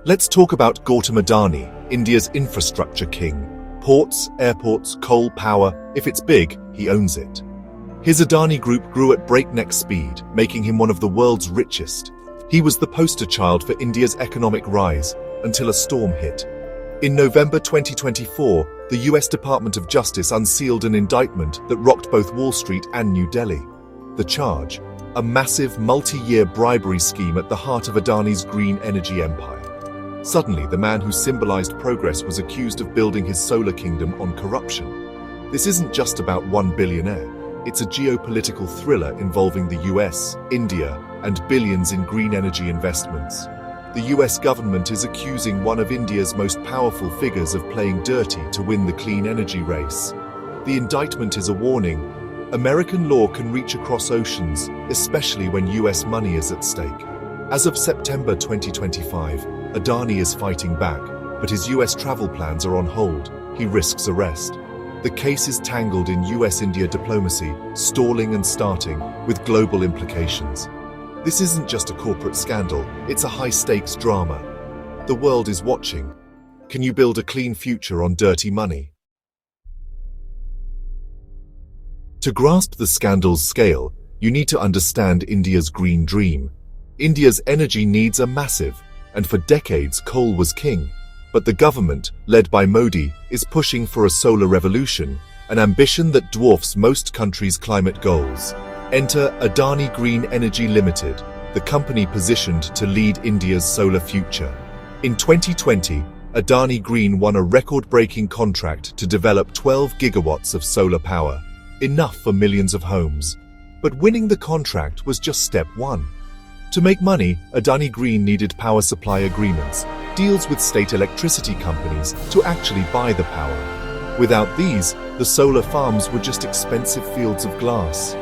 Let's talk about Gautam Adani, India's infrastructure king. Ports, airports, coal, power. If it's big, he owns it. His Adani Group grew at breakneck speed, making him one of the world's richest. He was the poster child for India's economic rise until a storm hit. In November 2024, the US Department of Justice unsealed an indictment that rocked both Wall Street and New Delhi. The charge: a massive multi-year bribery scheme at the heart of Adani's green energy empire. Suddenly, the man who symbolized progress was accused of building his solar kingdom on corruption. This isn't just about one billionaire. It's a geopolitical thriller involving the US, India, and billions in green energy investments. The US government is accusing one of India's most powerful figures of playing dirty to win the clean energy race. The indictment is a warning. American law can reach across oceans, especially when US money is at stake. As of September 2025, Adani is fighting back, but his US travel plans are on hold. He risks arrest. The case is tangled in US-India diplomacy, stalling and starting, with global implications. This isn't just a corporate scandal, it's a high-stakes drama. The world is watching. Can you build a clean future on dirty money? To grasp the scandal's scale, you need to understand India's green dream. India's energy needs are massive, and for decades coal was king. But the government, led by Modi, is pushing for a solar revolution, an ambition that dwarfs most countries' climate goals. Enter Adani Green Energy Limited, the company positioned to lead India's solar future. In 2020, Adani Green won a record-breaking contract to develop 12 gigawatts of solar power, enough for millions of homes. But winning the contract was just step one. To make money, Adani Green needed power supply agreements, deals with state electricity companies to actually buy the power. Without these, the solar farms were just expensive fields of glass.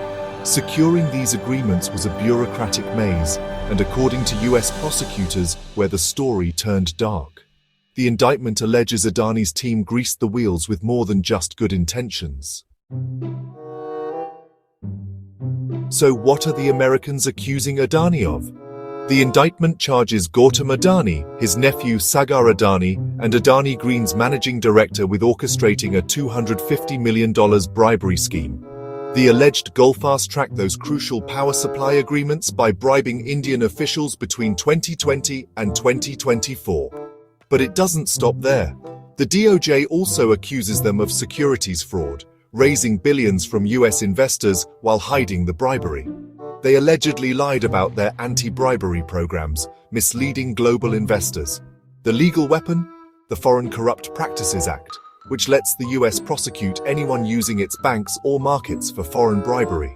Securing these agreements was a bureaucratic maze, and according to US prosecutors, where the story turned dark. The indictment alleges Adani's team greased the wheels with more than just good intentions. So what are the Americans accusing Adani of? The indictment charges Gautam Adani, his nephew Sagar Adani, and Adani Green's managing director with orchestrating a $250 million bribery scheme. The alleged goal fast-tracked those crucial power supply agreements by bribing Indian officials between 2020 and 2024. But it doesn't stop there. The DOJ also accuses them of securities fraud, raising billions from US investors while hiding the bribery. They allegedly lied about their anti-bribery programs, misleading global investors. The legal weapon? The Foreign Corrupt Practices Act, which lets the US prosecute anyone using its banks or markets for foreign bribery.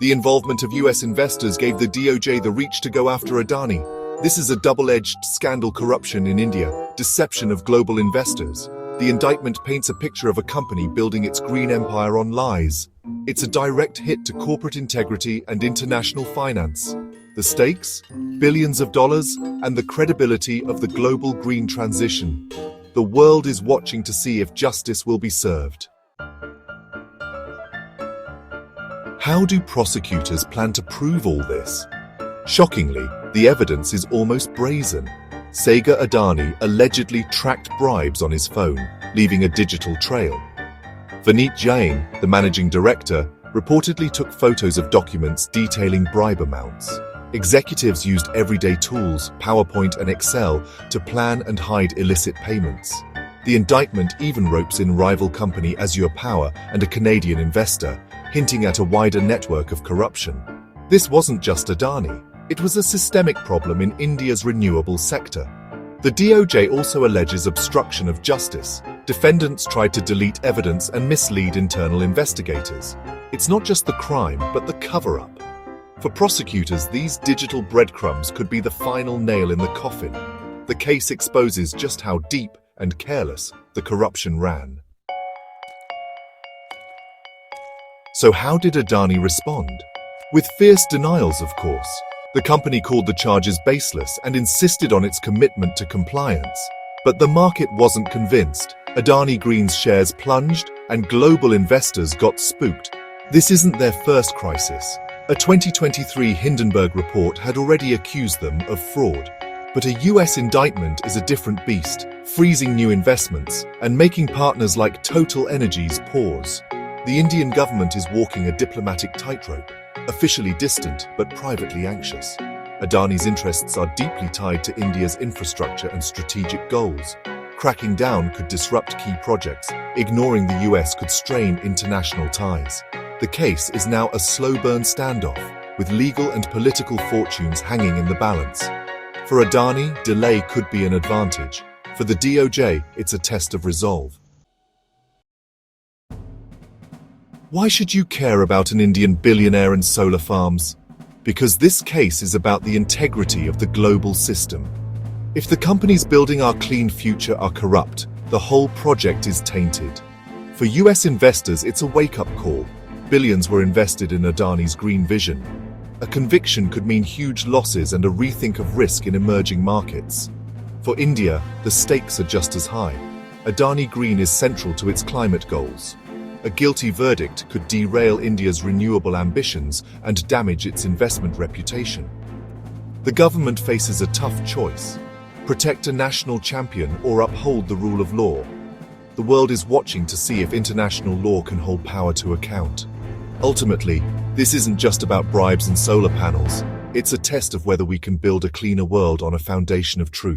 The involvement of US investors gave the DOJ the reach to go after Adani. This is a double-edged scandal: corruption in India, deception of global investors. The indictment paints a picture of a company building its green empire on lies. It's a direct hit to corporate integrity and international finance. The stakes? Billions of dollars and the credibility of the global green transition. The world is watching to see if justice will be served. How do prosecutors plan to prove all this? Shockingly, the evidence is almost brazen. Sagar Adani allegedly tracked bribes on his phone, leaving a digital trail. Vineet Jain, the managing director, reportedly took photos of documents detailing bribe amounts. Executives used everyday tools, PowerPoint and Excel, to plan and hide illicit payments. The indictment even ropes in rival company Azure Power and a Canadian investor, hinting at a wider network of corruption. This wasn't just Adani. It was a systemic problem in India's renewable sector. The DOJ also alleges obstruction of justice. Defendants tried to delete evidence and mislead internal investigators. It's not just the crime, but the cover-up. For prosecutors, these digital breadcrumbs could be the final nail in the coffin. The case exposes just how deep and careless the corruption ran. So how did Adani respond? With fierce denials, of course. The company called the charges baseless and insisted on its commitment to compliance. But the market wasn't convinced. Adani Green's shares plunged, and global investors got spooked. This isn't their first crisis. A 2023 Hindenburg report had already accused them of fraud. But a US indictment is a different beast, freezing new investments and making partners like Total Energies pause. The Indian government is walking a diplomatic tightrope, officially distant but privately anxious. Adani's interests are deeply tied to India's infrastructure and strategic goals. Cracking down could disrupt key projects. Ignoring the US could strain international ties. The case is now a slow-burn standoff, with legal and political fortunes hanging in the balance. For Adani, delay could be an advantage. For the DOJ, it's a test of resolve. Why should you care about an Indian billionaire and solar farms? Because this case is about the integrity of the global system. If the companies building our clean future are corrupt, the whole project is tainted. For US investors, it's a wake-up call. Billions were invested in Adani's green vision. A conviction could mean huge losses and a rethink of risk in emerging markets. For India, the stakes are just as high. Adani Green is central to its climate goals. A guilty verdict could derail India's renewable ambitions and damage its investment reputation. The government faces a tough choice: protect a national champion or uphold the rule of law. The world is watching to see if international law can hold power to account. Ultimately, this isn't just about bribes and solar panels. It's a test of whether we can build a cleaner world on a foundation of truth.